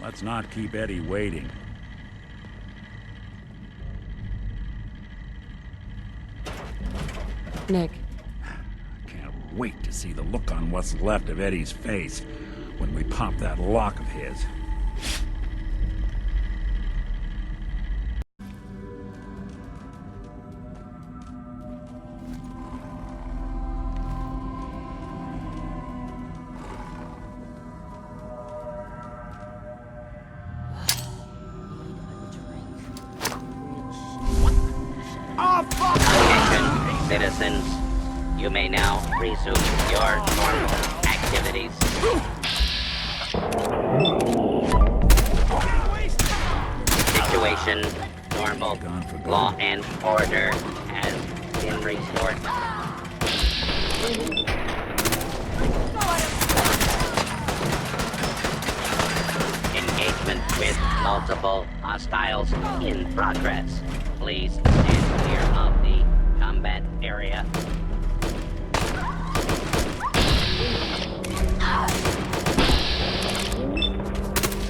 Let's not keep Eddie waiting. Nick. Can't wait to see the look on what's left of Eddie's face when we pop that lock of his. Attention, citizens. You may now resume your normal activities. Situation normal. Law and order has been restored. Engagement with multiple hostiles in progress. Please stand clear of the combat area.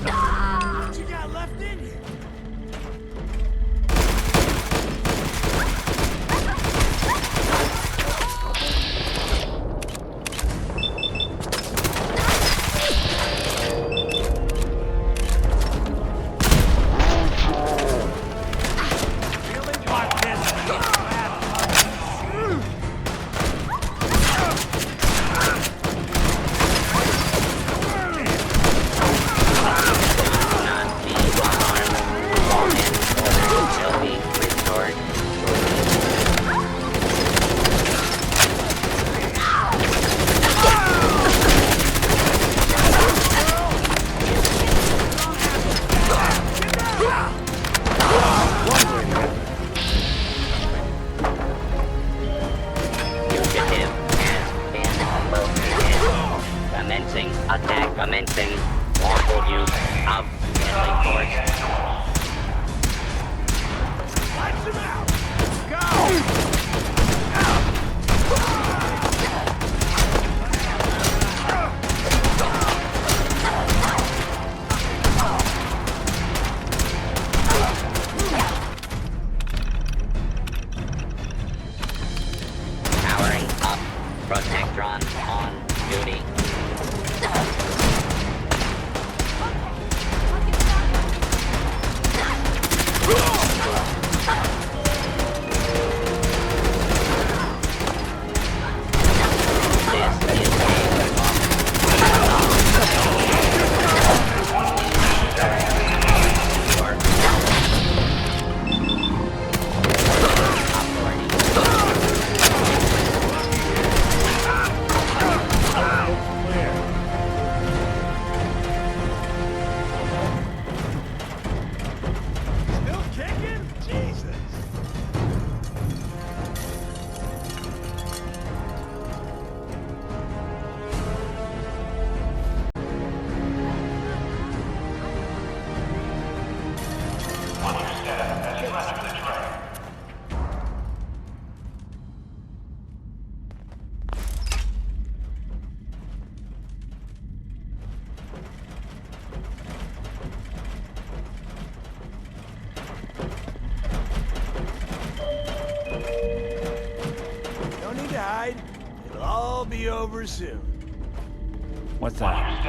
What you got left in here? Not be alarmed. Law and order shall be restored. Fugitive has been located. Commencing attack. Commencing lawful use of deadly force. Powering up. Protectron on duty. This is Still kicking? Jesus. No need to hide. It'll all be over soon. What's that?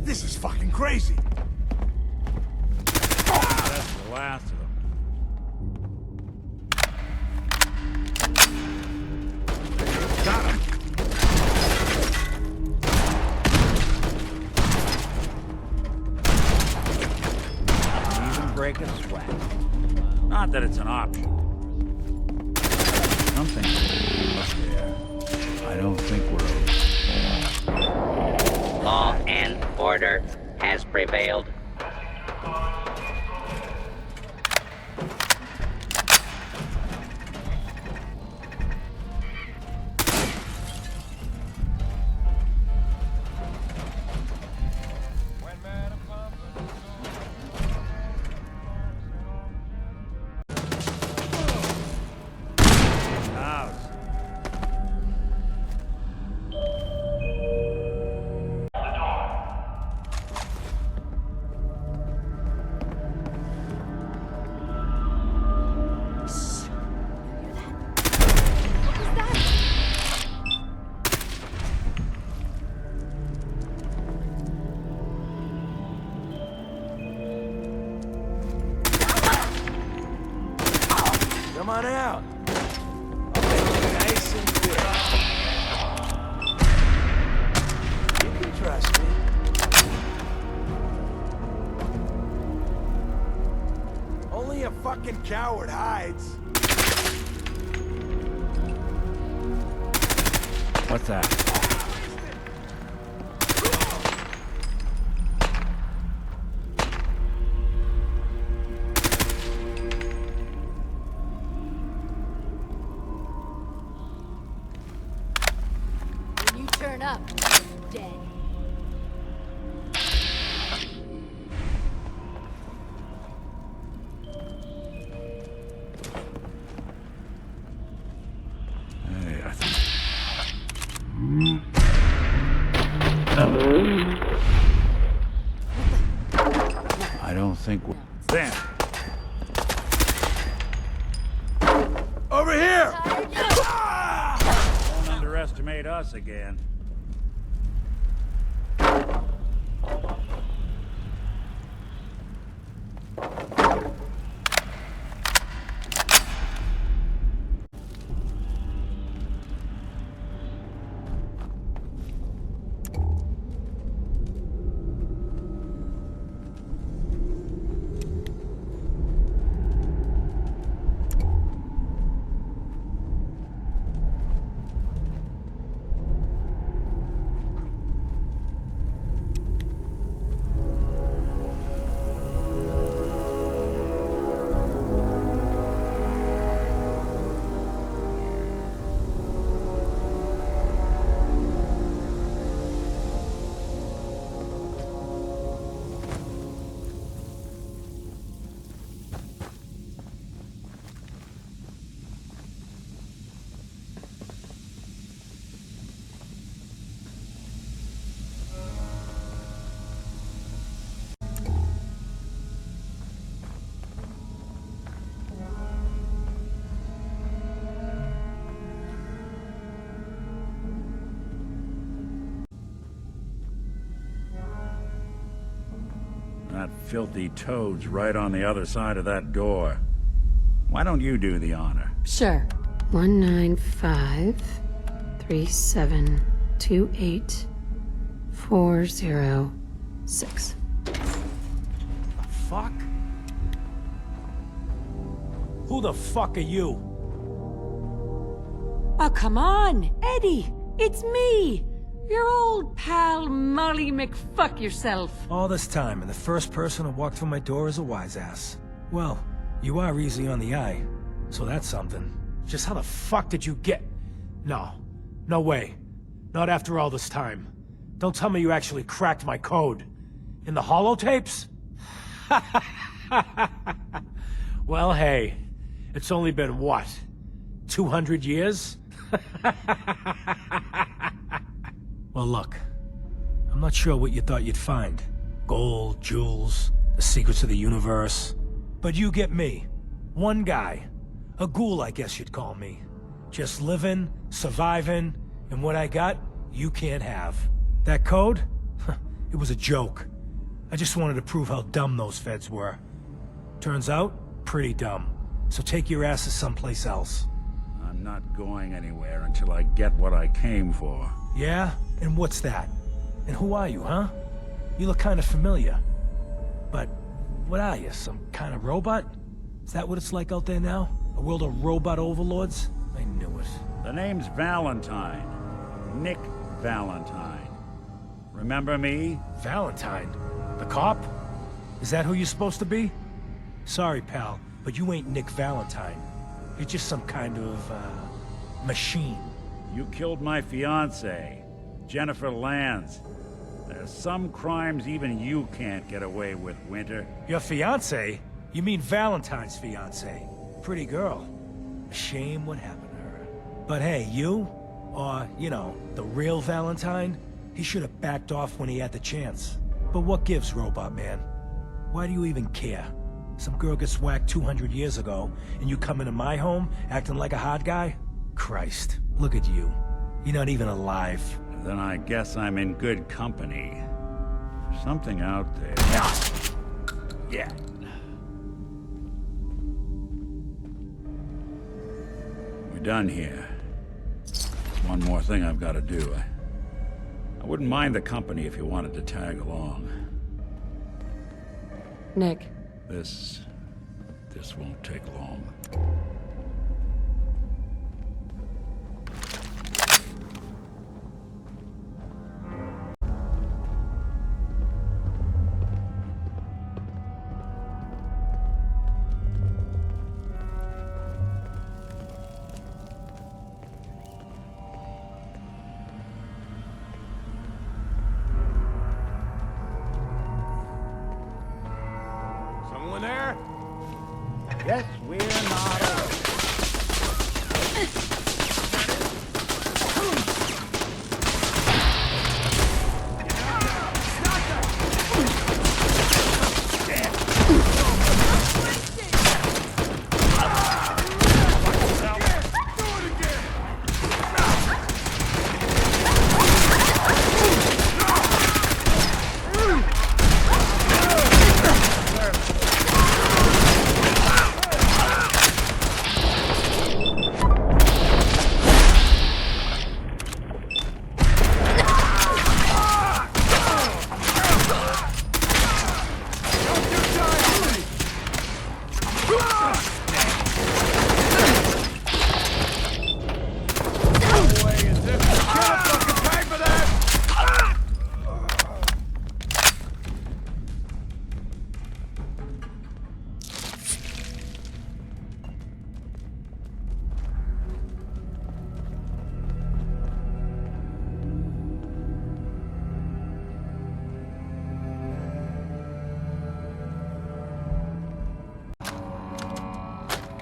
This is fucking crazy. That's the last of them. Got him. Didn't even break a sweat. Not that it's an option. Something up there. I don't think we're okay. law and order has prevailed. Come on out. I'll make it nice and big. You can trust me. Only a fucking coward hides. What's that? When you turn up, you're dead. Hey, I think... I don't think we're... There! Over here! Don't underestimate us again. That filthy toad's right on the other side of that door. Why don't you do the honor? Sure. 195-3728-406. Fuck? Who the fuck are you? Oh, come on, Eddie! It's me! Your old pal, Molly McFuck-yourself. All this time, and the first person who walked through my door is a wise ass. Well, you are easy on the eye, so that's something. Just how the fuck did you get... No. No way. Not after all this time. Don't tell me you actually cracked my code. In the holotapes? Well, hey. It's only been, what, 200 years? Well, look. I'm not sure what you thought you'd find. Gold, jewels, the secrets of the universe. But you get me. One guy. A ghoul, I guess you'd call me. Just living, surviving, and what I got, you can't have. That code? It was a joke. I just wanted to prove how dumb those feds were. Turns out, pretty dumb. So take your asses someplace else. I'm not going anywhere until I get what I came for. Yeah? And what's that? And who are you, huh? You look kind of familiar. But what are you, some kind of robot? Is that what it's like out there now? A world of robot overlords? I knew it. The name's Valentine. Nick Valentine. Remember me? Valentine? The cop? Is that who you're supposed to be? Sorry, pal, but you ain't Nick Valentine. You're just some kind of, machine. You killed my fiancée, Jennifer Lands. There's some crimes even you can't get away with, Winter. Your fiancé? You mean Valentine's fiancé? Pretty girl. A shame what happened to her. But hey, you, or, you know, the real Valentine, he should have backed off when he had the chance. But what gives, Robot Man? Why do you even care? Some girl gets whacked 200 years ago, and you come into my home acting like a hot guy? Christ, look at you. You're not even alive. Then I guess I'm in good company. There's something out there. Yeah. We're done here. There's one more thing I've got to do. I wouldn't mind the company if you wanted to tag along. Nick. This won't take long. Someone there? Yes, we're not alone.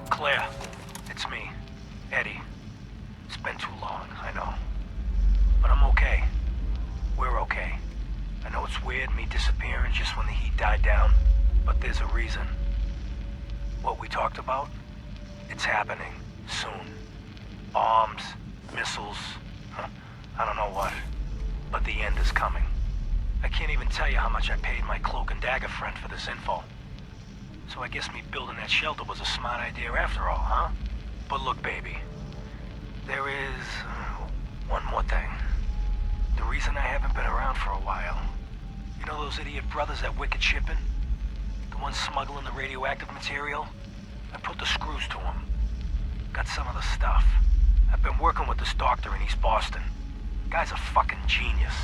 Claire, it's me, Eddie. It's been too long, I know. But I'm okay. We're okay. I know it's weird, me disappearing just when the heat died down, but there's a reason. What we talked about? It's happening. Soon. Bombs, missiles, I don't know what. But the end is coming. I can't even tell you how much I paid my cloak and dagger friend for this info. So I guess me building that shelter was a smart idea after all, huh? But look, baby. There is one more thing. The reason I haven't been around for a while. You know those idiot brothers at Wicked Shipping? The ones smuggling the radioactive material? I put the screws to them. Got some of the stuff. I've been working with this doctor in East Boston. Guy's a fucking genius.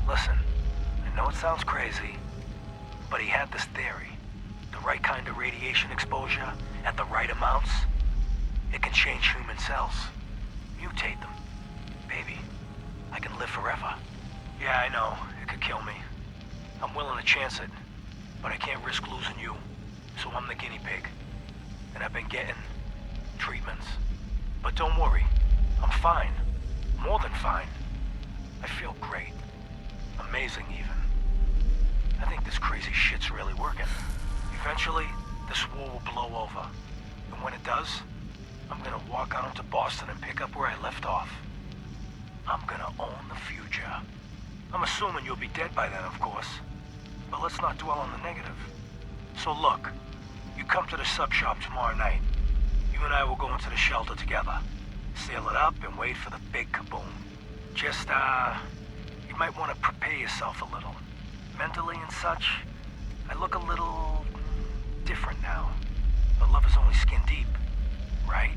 Listen, I know it sounds crazy, but he had this theory. The right kind of radiation exposure at the right amounts, it can change human cells. Mutate them. Baby, I can live forever. Yeah, I know. It could kill me. I'm willing to chance it, but I can't risk losing you. So I'm the guinea pig. And I've been getting treatments. But don't worry. I'm fine. More than fine. I feel great. Amazing, even. I think this crazy shit's really working. Eventually, this war will blow over. And when it does, I'm gonna walk out into Boston and pick up where I left off. I'm gonna own the future. I'm assuming you'll be dead by then, of course. But let's not dwell on the negative. So look, you come to the sub shop tomorrow night. You and I will go into the shelter together. Seal it up and wait for the big kaboom. Just, you might want to prepare yourself a little. Mentally and such, I look a little different now. But love is only skin deep, right?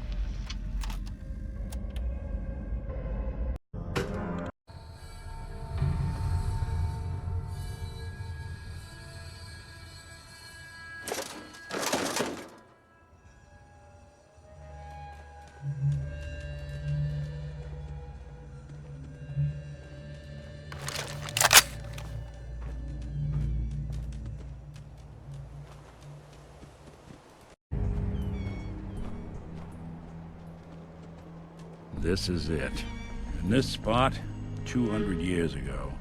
This is it. In this spot, 200 years ago,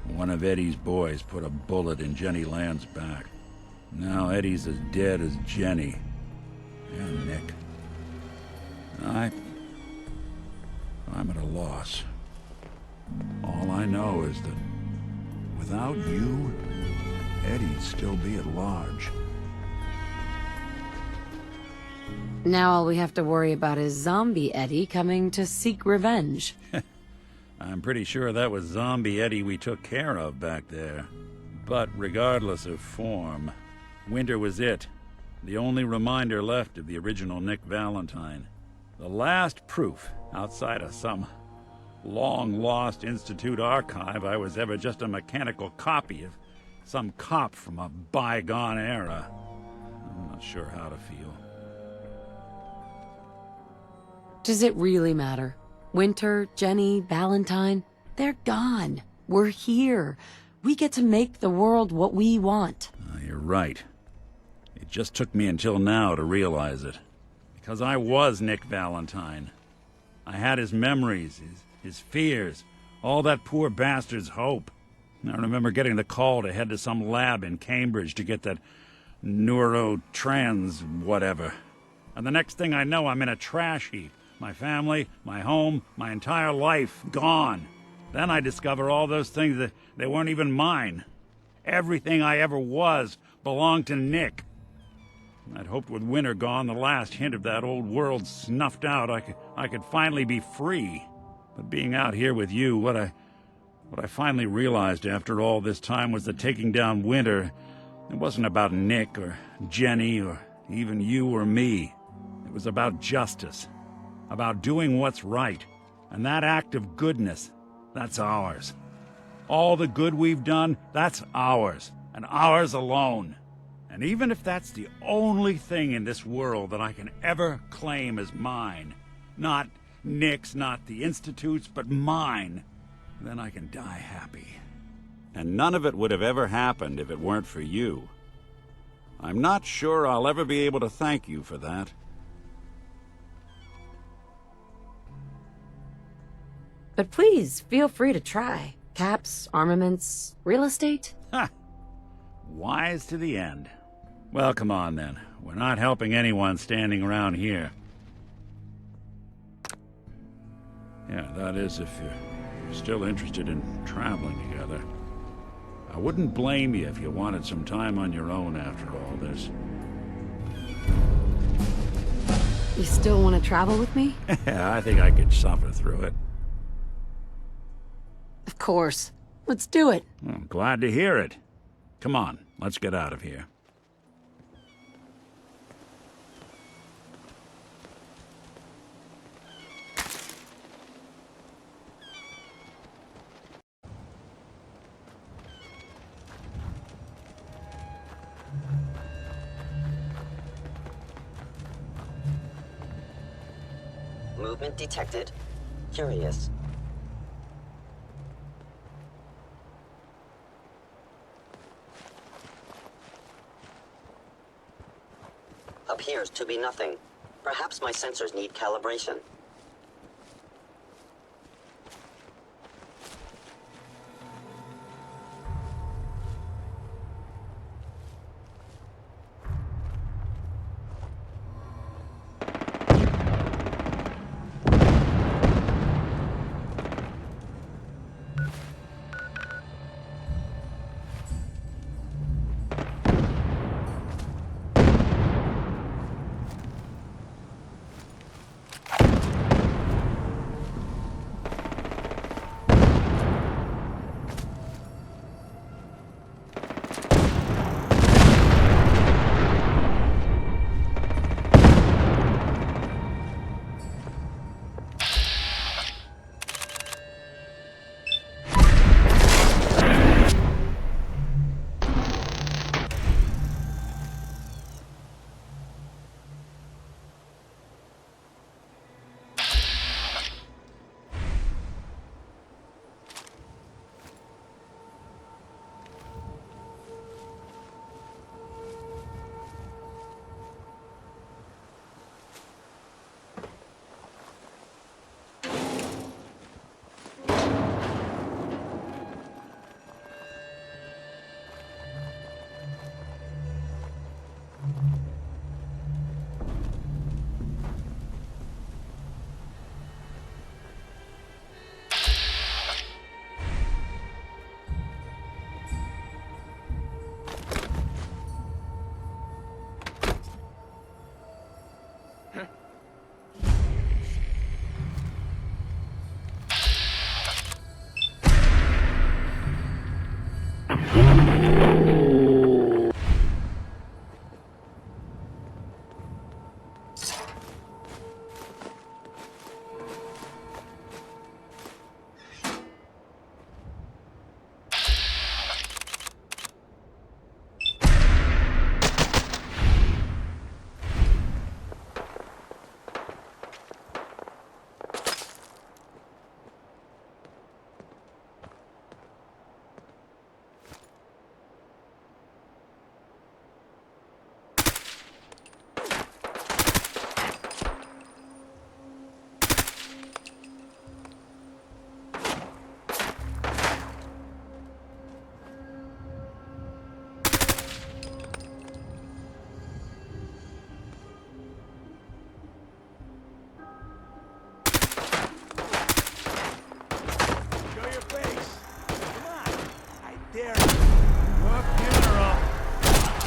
one of Eddie's boys put a bullet in Jenny Land's back. Now Eddie's as dead as Jenny. And Nick. I'm at a loss. All I know is that without you, Eddie'd still be at large. Now all we have to worry about is Zombie Eddie coming to seek revenge. I'm pretty sure that was Zombie Eddie we took care of back there. But regardless of form, Winter was it. The only reminder left of the original Nick Valentine. The last proof, outside of some long-lost Institute archive, I was ever just a mechanical copy of some cop from a bygone era. I'm not sure how to feel. Does it really matter? Winter, Jenny, Valentine, they're gone. We're here. We get to make the world what we want. You're right. It just took me until now to realize it. Because I was Nick Valentine. I had his memories, his fears, all that poor bastard's hope. I remember getting the call to head to some lab in Cambridge to get that neurotrans whatever. And the next thing I know, I'm in a trash heap. My family, my home, my entire life gone. Then I discover all those things that they weren't even mine. Everything I ever was belonged to Nick. I'd hoped with Winter gone, the last hint of that old world snuffed out, I could finally be free. But being out here with you, what I finally realized after all this time was that taking down Winter, it wasn't about Nick or Jenny or even you or me. It was about justice, about doing what's right. And that act of goodness, that's ours. All the good we've done, that's ours, and ours alone. And even if that's the only thing in this world that I can ever claim as mine, not Nick's, not the Institute's, but mine, then I can die happy. And none of it would have ever happened if it weren't for you. I'm not sure I'll ever be able to thank you for that. But please, feel free to try. Caps, armaments, real estate. Ha! Wise to the end. Well, come on then. We're not helping anyone standing around here. Yeah, that is if you're still interested in traveling together. I wouldn't blame you if you wanted some time on your own after all this. You still want to travel with me? Yeah, I think I could suffer through it. Of course. Let's do it. I'm glad to hear it. Come on, let's get out of here. Movement detected. Curious. Appears to be nothing. Perhaps my sensors need calibration. there. Your funeral.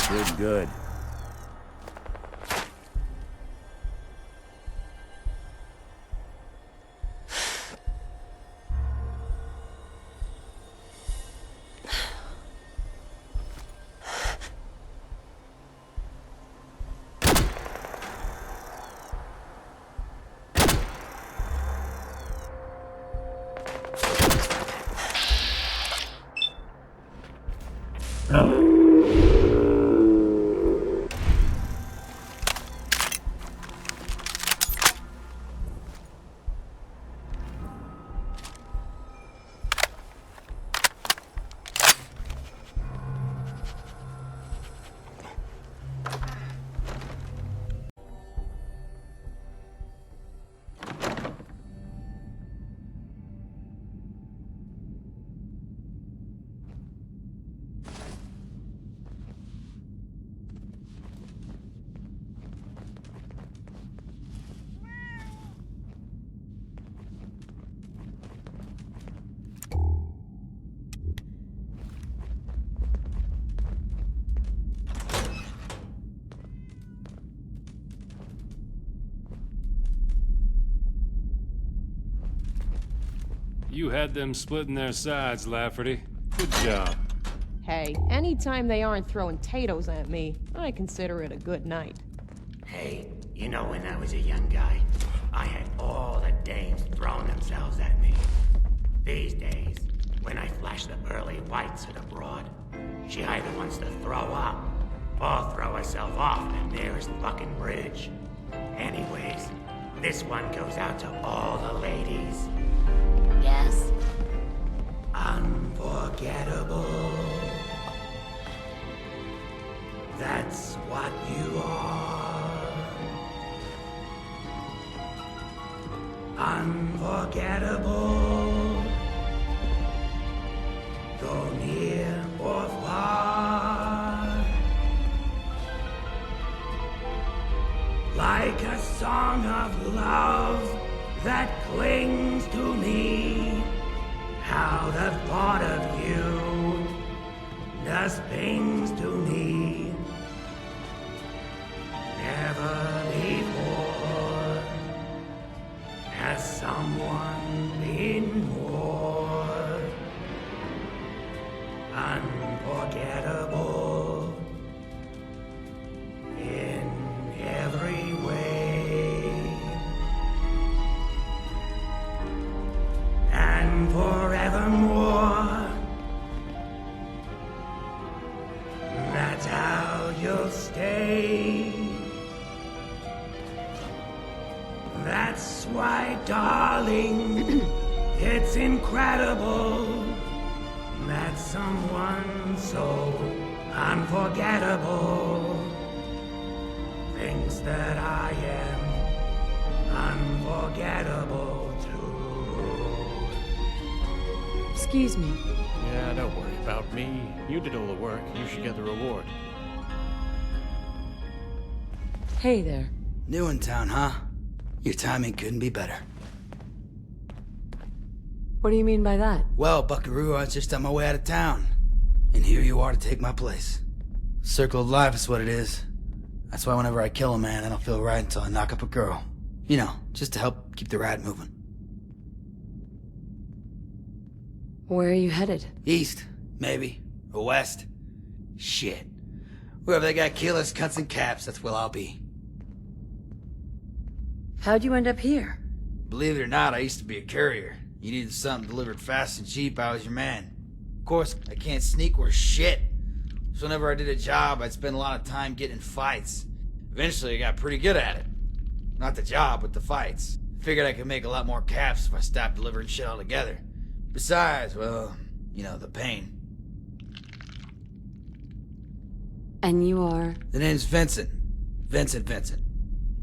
Good, good. You had them splitting their sides, Lafferty. Good job. Hey, anytime they aren't throwing potatoes at me, I consider it a good night. Hey, you know when I was a young guy, I had all the dames throwing themselves at me. These days, when I flash the pearly whites at a broad, she either wants to throw up or throw herself off the nearest fucking bridge. Anyways, this one goes out to all the ladies. Yes. Unforgettable. That's what you are. Unforgettable. Go near or far. Like a song of love that clings to me. How the thought of you does things to me. Never before has someone been more unforgettable in every way. And forevermore, that's how you'll stay. That's why, darling, it's incredible that someone so unforgettable thinks that I am unforgettable too. Excuse me. Yeah, don't worry about me. You did all the work. You should get the reward. Hey there. New in town, huh? Your timing couldn't be better. What do you mean by that? Well, Buckaroo, I was just on my way out of town. And here you are to take my place. Circle of life is what it is. That's why whenever I kill a man, I don't feel right until I knock up a girl. You know, just to help keep the rat moving. Where are you headed? East, maybe. Or west. Shit. Wherever they got killers, cunts, and caps, that's where I'll be. How'd you end up here? Believe it or not, I used to be a courier. You needed something delivered fast and cheap, I was your man. Of course, I can't sneak worth shit. So whenever I did a job, I'd spend a lot of time getting in fights. Eventually, I got pretty good at it. Not the job, but the fights. Figured I could make a lot more caps if I stopped delivering shit altogether. Besides, well, you know, the pain. And you are? The name's Vincent. Vincent.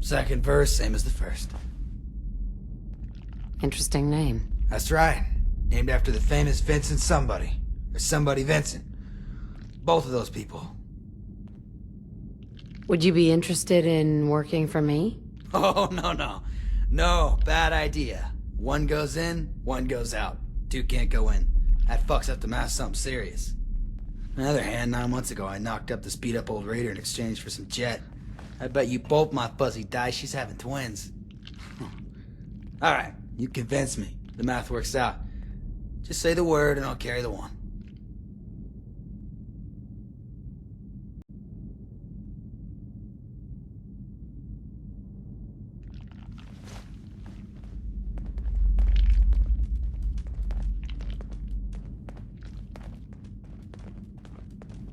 Second verse, same as the first. Interesting name. That's right. Named after the famous Vincent Somebody. Or Somebody Vincent. Both of those people. Would you be interested in working for me? Oh, no. No, bad idea. One goes in, one goes out. Two can't go in. That fucks up the math something serious. On the other hand, 9 months ago I knocked up the speed-up old raider in exchange for some jet. I bet you both my fuzzy die she's having twins. Alright, you convinced me. The math works out. Just say the word and I'll carry the one.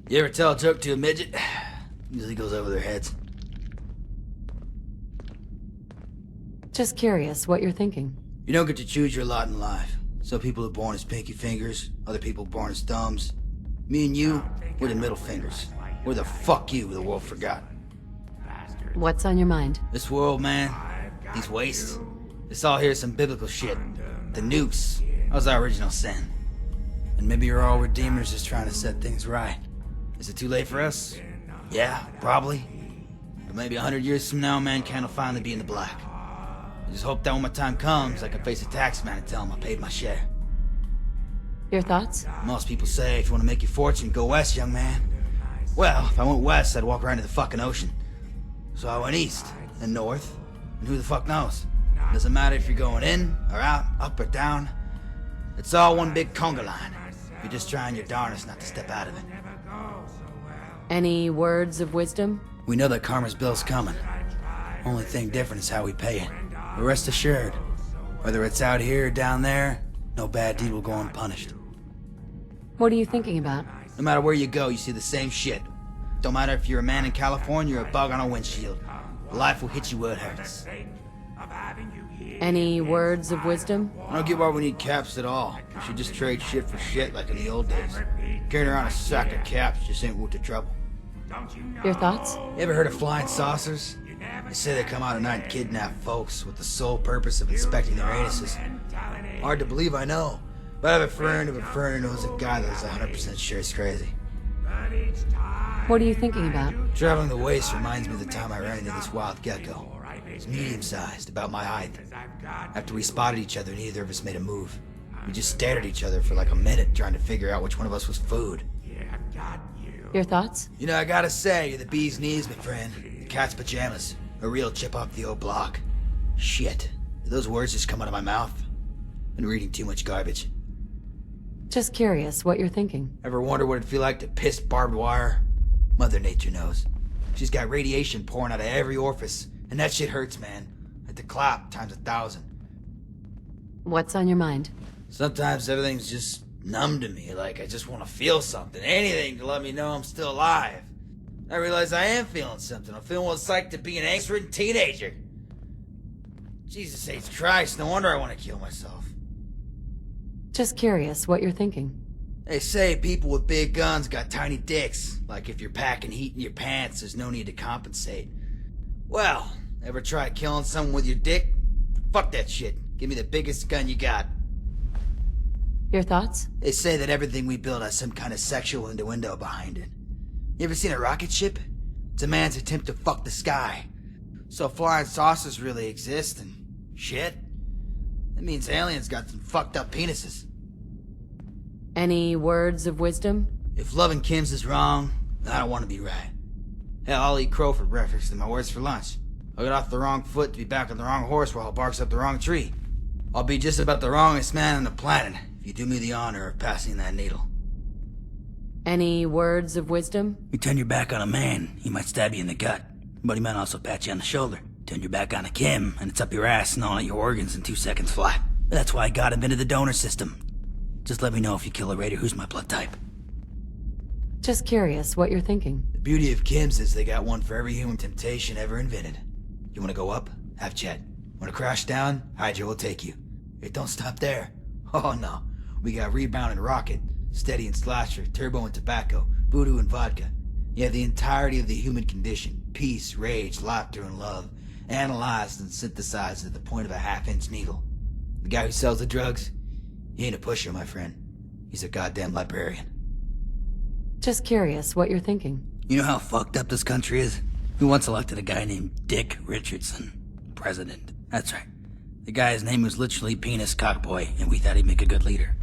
You ever tell a joke to a midget? Usually goes over their heads. Just curious what you're thinking. You don't get to choose your lot in life. Some people are born as pinky fingers, other people born as thumbs. Me and you, we're the middle fingers. We're the fuck you the world forgot. What's on your mind? This world, man, these wastes. This all here is some biblical shit. The noose. That was our original sin. And maybe you're all redeemers just trying to set things right. Is it too late for us? Yeah, probably. But maybe 100 years from now, mankind will finally be in the black. I just hope that when my time comes, I can face a taxman and tell him I paid my share. Your thoughts? Most people say if you want to make your fortune, go west, young man. Well, if I went west, I'd walk right into the fucking ocean. So I went east, and north, and who the fuck knows? Doesn't matter if you're going in, or out, up or down. It's all one big conga line. You're just trying your darnest not to step out of it. Any words of wisdom? We know that karma's bill's coming. Only thing different is how we pay it. But rest assured, whether it's out here or down there, no bad deed will go unpunished. What are you thinking about? No matter where you go, you see the same shit. Don't matter if you're a man in California or a bug on a windshield. Life will hit you where it hurts. Any words of wisdom? I don't get why we need caps at all. We should just trade shit for shit like in the old days. Carrying around a sack of caps just ain't worth the trouble. Your thoughts? You ever heard of flying saucers? They say they come out at night and kidnap folks with the sole purpose of inspecting their anuses. Hard to believe, I know. But I have a friend of a friend who knows a guy that's 100% sure he's crazy. What are you thinking about? Traveling the waste reminds me of the time I ran into this wild gecko. It's medium-sized, about my height. After we spotted each other, neither of us made a move. We just stared at each other for like a minute, trying to figure out which one of us was food. Your thoughts? You know, I gotta say, you're the bee's knees, my friend. The cat's pajamas. A real chip off the old block. Shit. Did those words just come out of my mouth? Been reading too much garbage. Just curious what you're thinking. Ever wonder what it'd feel like to piss barbed wire? Mother Nature knows. She's got radiation pouring out of every orifice, and that shit hurts, man. Like the clap times 1,000. What's on your mind? Sometimes everything's just numb to me, like I just want to feel something. Anything to let me know I'm still alive. I realize I am feeling something. I'm feeling what it's like to be an angst-ridden teenager. Jesus H. Christ, no wonder I want to kill myself. Just curious what you're thinking. They say people with big guns got tiny dicks. Like if you're packing heat in your pants, there's no need to compensate. Well, ever try killing someone with your dick? Fuck that shit. Give me the biggest gun you got. Your thoughts? They say that everything we build has some kind of sexual innuendo behind it. You ever seen a rocket ship? It's a man's attempt to fuck the sky. So flying saucers really exist and shit. That means aliens got some fucked up penises. Any words of wisdom? If loving Kim's is wrong, then I don't want to be right. Hell, I'll eat crow for breakfast and my words for lunch. I'll get off the wrong foot to be back on the wrong horse while it barks up the wrong tree. I'll be just about the wrongest man on the planet if you do me the honor of passing that needle. Any words of wisdom? You turn your back on a man, he might stab you in the gut. But he might also pat you on the shoulder. Turn your back on a Kim, and it's up your ass and all your organs in 2 seconds flat. That's why God invented the donor system. Just let me know if you kill a raider who's my blood type. Just curious what you're thinking. The beauty of Kim's is they got one for every human temptation ever invented. You wanna go up? Have Chet. Wanna crash down? Hydra will take you. It don't stop there. Oh no. We got Rebound and Rocket, Steady and Slasher, Turbo and Tobacco, Voodoo and Vodka. You have the entirety of the human condition. Peace, rage, laughter, and love. Analyzed and synthesized at the point of a half-inch needle. The guy who sells the drugs? He ain't a pusher, my friend. He's a goddamn librarian. Just curious what you're thinking. You know how fucked up this country is? We once elected a guy named Dick Richardson president. That's right. The guy's name was literally Penis Cockboy, and we thought he'd make a good leader.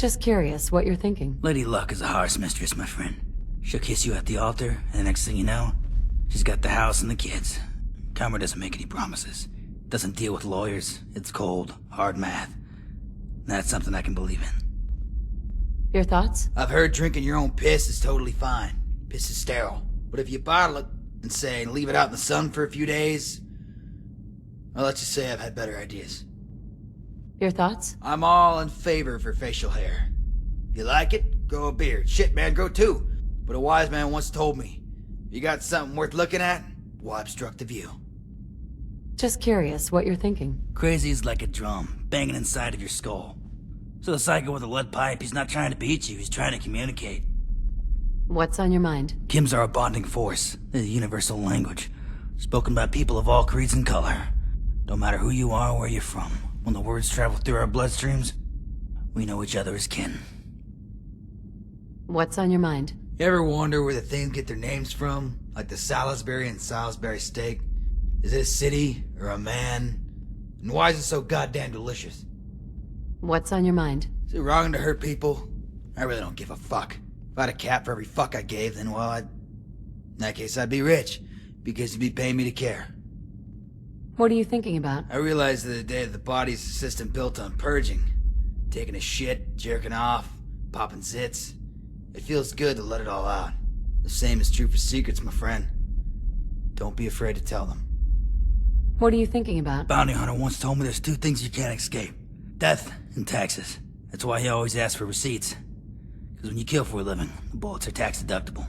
Just curious what you're thinking. Lady Luck is a harsh mistress, my friend. She'll kiss you at the altar, and the next thing you know, she's got the house and the kids. Karma doesn't make any promises. Doesn't deal with lawyers. It's cold, hard math. That's something I can believe in. Your thoughts? I've heard drinking your own piss is totally fine. Piss is sterile. But if you bottle it and say leave it out in the sun for a few days, I'll let you say I've had better ideas. Your thoughts? I'm all in favor for facial hair. If you like it, grow a beard. Shit, man, grow two. But a wise man once told me, if you got something worth looking at, why obstruct the view? Just curious what you're thinking. Crazy is like a drum, banging inside of your skull. So the psycho with a lead pipe, he's not trying to beat you, he's trying to communicate. What's on your mind? Kims are a bonding force. They're the universal language, spoken by people of all creeds and color. No matter who you are or where you're from, when the words travel through our bloodstreams, we know each other as kin. What's on your mind? You ever wonder where the things get their names from? Like the Salisbury and Salisbury steak? Is it a city or a man? And why is it so goddamn delicious? What's on your mind? Is it wrong to hurt people? I really don't give a fuck. If I had a cat for every fuck I gave, then well, in that case I'd be rich, because you'd be paying me to care. What are you thinking about? I realized the other day that the body's a system built on purging. Taking a shit, jerking off, popping zits. It feels good to let it all out. The same is true for secrets, my friend. Don't be afraid to tell them. What are you thinking about? Bounty hunter once told me there's two things you can't escape. Death and taxes. That's why he always asks for receipts. Because when you kill for a living, the bullets are tax deductible.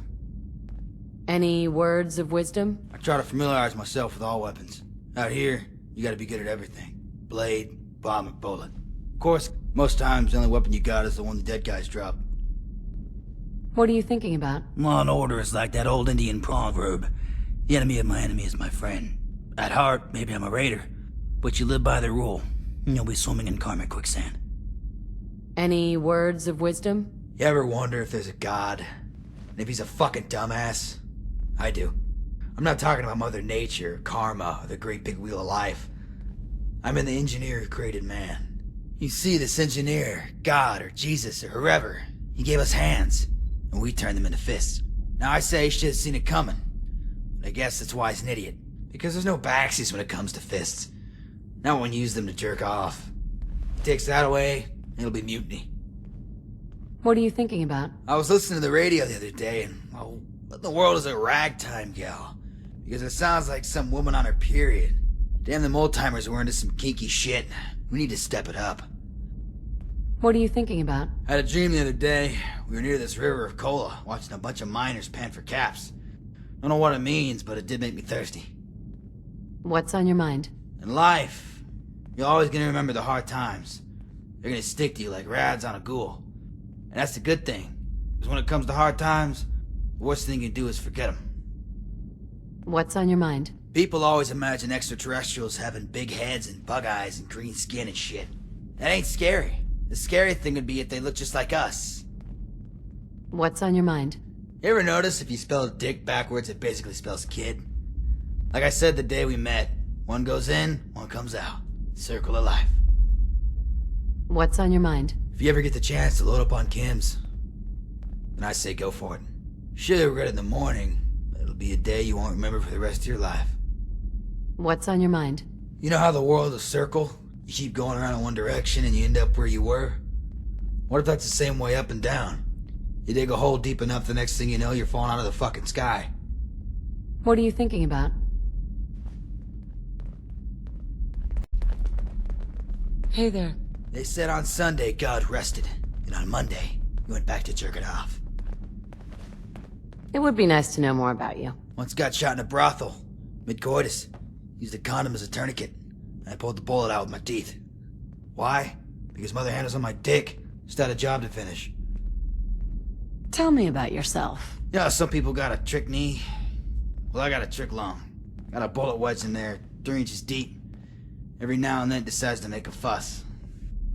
Any words of wisdom? I try to familiarize myself with all weapons. Out here, you gotta be good at everything. Blade, bomb, and bullet. Of course, most times the only weapon you got is the one the dead guys drop. What are you thinking about? Law and order is like that old Indian proverb. The enemy of my enemy is my friend. At heart, maybe I'm a raider, but you live by the rule, and you'll be swimming in karmic quicksand. Any words of wisdom? You ever wonder if there's a god? And if he's a fucking dumbass? I do. I'm not talking about Mother Nature, karma, or the great big wheel of life. I'm in the engineer who created man. You see, this engineer, God, or Jesus, or whoever, he gave us hands, and we turned them into fists. Now I say he should have seen it coming, but I guess that's why he's an idiot. Because there's no backsies when it comes to fists. Not when you use them to jerk off. He takes that away, it'll be mutiny. What are you thinking about? I was listening to the radio the other day, and, well, what in the world is a ragtime gal? Because it sounds like some woman on her period. Damn, them old-timers were into some kinky shit. We need to step it up. What are you thinking about? I had a dream the other day. We were near this river of cola, watching a bunch of miners pan for caps. Don't know what it means, but it did make me thirsty. What's on your mind? In life, you're always gonna remember the hard times. They're gonna stick to you like rads on a ghoul. And that's the good thing, because when it comes to hard times, the worst thing you can do is forget them. What's on your mind? People always imagine extraterrestrials having big heads and bug eyes and green skin and shit. That ain't scary. The scary thing would be if they looked just like us. What's on your mind? You ever notice if you spell dick backwards, it basically spells kid? Like I said the day we met, one goes in, one comes out. Circle of life. What's on your mind? If you ever get the chance to load up on Kim's, then I say go for it. Sure, you'll regret it in the morning, but it'll be a day you won't remember for the rest of your life. What's on your mind? You know how the world is a circle? You keep going around in one direction and you end up where you were? What if that's the same way up and down? You dig a hole deep enough, the next thing you know, you're falling out of the fucking sky. What are you thinking about? Hey there. They said on Sunday God rested, and on Monday, he went back to jerk it off. It would be nice to know more about you. Once got shot in a brothel, mid-coitus. Used a condom as a tourniquet, and I pulled the bullet out with my teeth. Why? Because Mother Hannah's on my dick. Just had a job to finish. Tell me about yourself. You know, some people got a trick knee. Well, I got a trick lung. Got a bullet wedged in there, 3 inches deep. Every now and then it decides to make a fuss.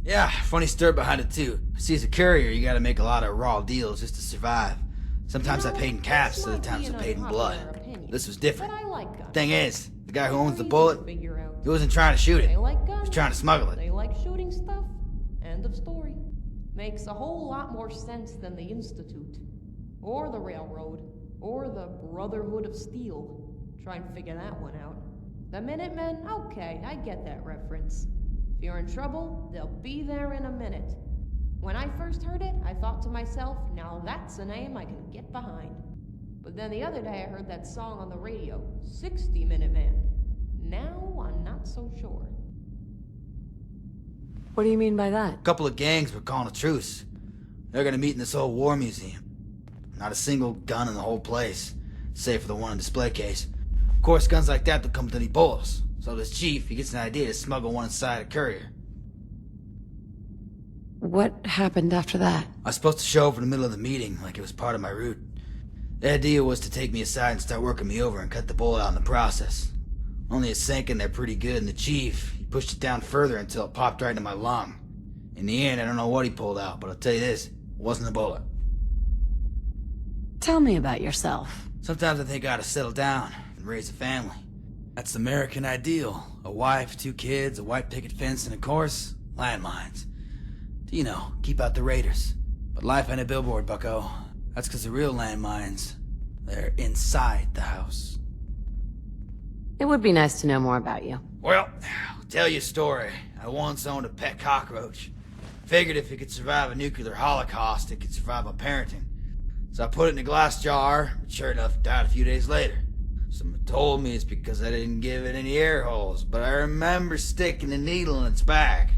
Yeah, funny story behind it too. See, as a courier, you gotta make a lot of raw deals just to survive. Sometimes I paid in cash, other times I paid in blood. This was different. Thing is, the guy who owns the bullet, he wasn't trying to shoot it. He was trying to smuggle it. They like shooting stuff. End of story. Makes a whole lot more sense than the Institute, or the Railroad, or the Brotherhood of Steel. Try and figure that one out. The Minutemen? Okay, I get that reference. If you're in trouble, they'll be there in a minute. When I first heard it, I thought to myself, now that's a name I can get behind. But then the other day I heard that song on the radio, 60 Minutemen. Now I'm not so sure. What do you mean by that? A couple of gangs were calling a truce. They're gonna meet in this old war museum. Not a single gun in the whole place, save for the one in display case. Of course, guns like that don't come with any bullets. So this chief, he gets an idea to smuggle one inside a courier. What happened after that? I was supposed to show up in the middle of the meeting, like it was part of my route. The idea was to take me aside and start working me over and cut the bullet out in the process. Only it sank in there pretty good, and the chief, he pushed it down further until it popped right into my lung. In the end, I don't know what he pulled out, but I'll tell you this, it wasn't a bullet. Tell me about yourself. Sometimes I think I ought to settle down and raise a family. That's the American ideal. A wife, 2 kids, a white picket fence, and of course, landmines. You know, keep out the raiders. But life ain't a billboard, bucko. That's because the real landmines, they're inside the house. It would be nice to know more about you. Well, I'll tell you a story. I once owned a pet cockroach. Figured if it could survive a nuclear holocaust, it could survive my parenting. So I put it in a glass jar, but sure enough, it died a few days later. Someone told me it's because I didn't give it any air holes, but I remember sticking a needle in its back.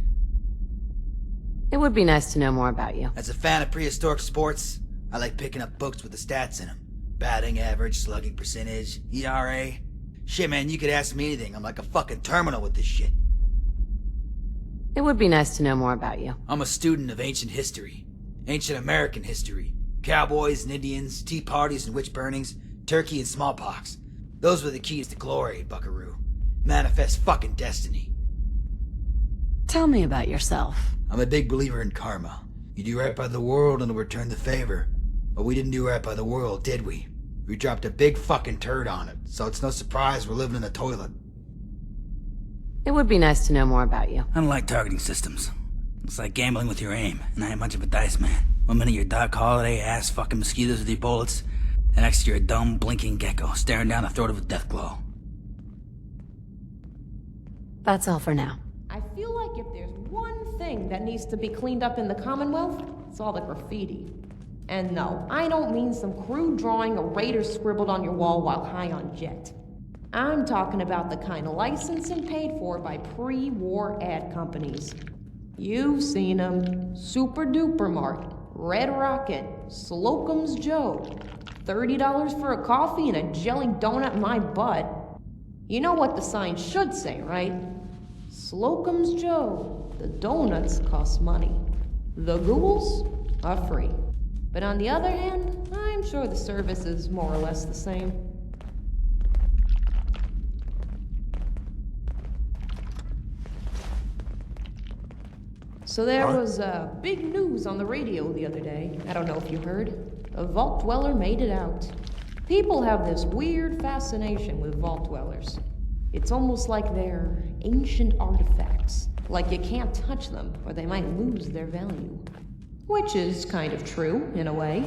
It would be nice to know more about you. As a fan of prehistoric sports, I like picking up books with the stats in them. Batting average, slugging percentage, ERA. Shit, man, you could ask me anything. I'm like a fucking terminal with this shit. It would be nice to know more about you. I'm a student of ancient history. Ancient American history. Cowboys and Indians, tea parties and witch burnings, turkey and smallpox. Those were the keys to glory, buckaroo. Manifest fucking destiny. Tell me about yourself. I'm a big believer in karma. You do right by the world and it'll return the favor. But we didn't do right by the world, did we? We dropped a big fucking turd on it, so it's no surprise we're living in the toilet. It would be nice to know more about you. I don't like targeting systems. It's like gambling with your aim, and I ain't much of a dice man. One minute you're Doc Holliday ass fucking mosquitoes with your bullets, the next you're a dumb blinking gecko staring down the throat of a death glow. That's all for now. I feel like if there's one thing that needs to be cleaned up in the Commonwealth, it's all the graffiti. And no, I don't mean some crude drawing a raider scribbled on your wall while high on jet. I'm talking about the kind of licensed and paid for by pre-war ad companies. You've seen them. Super Duper Mart, Red Rocket, Slocum's Joe. $30 for a coffee and a jelly donut in my butt. You know what the sign should say, right? Slocum's Joe. The donuts cost money. The ghouls are free. But on the other hand, I'm sure the service is more or less the same. So there was big news on the radio the other day. I don't know if you heard. A vault dweller made it out. People have this weird fascination with vault dwellers. It's almost like they're ancient artifacts. Like you can't touch them, or they might lose their value. Which is kind of true, in a way.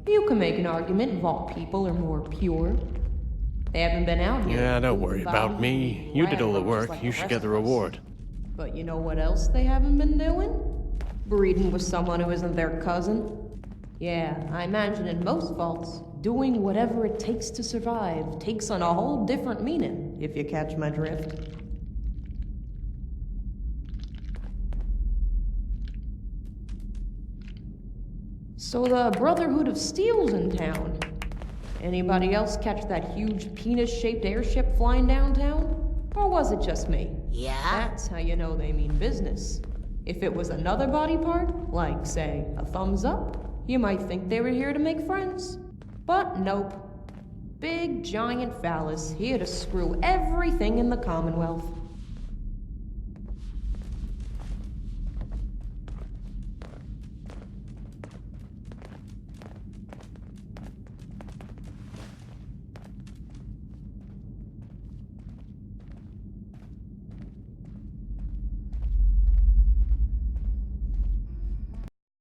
You can make an argument vault people are more pure. They haven't been out here. Yeah, don't worry about me. You did all the work. You should get the reward. But you know what else they haven't been doing? Breeding with someone who isn't their cousin. Yeah, I imagine in most vaults, doing whatever it takes to survive takes on a whole different meaning, if you catch my drift. So the Brotherhood of Steel's in town. Anybody else catch that huge penis-shaped airship flying downtown? Or was it just me? Yeah? That's how you know they mean business. If it was another body part, like, say, a thumbs up, you might think they were here to make friends. But nope. Big, giant phallus here to screw everything in the Commonwealth.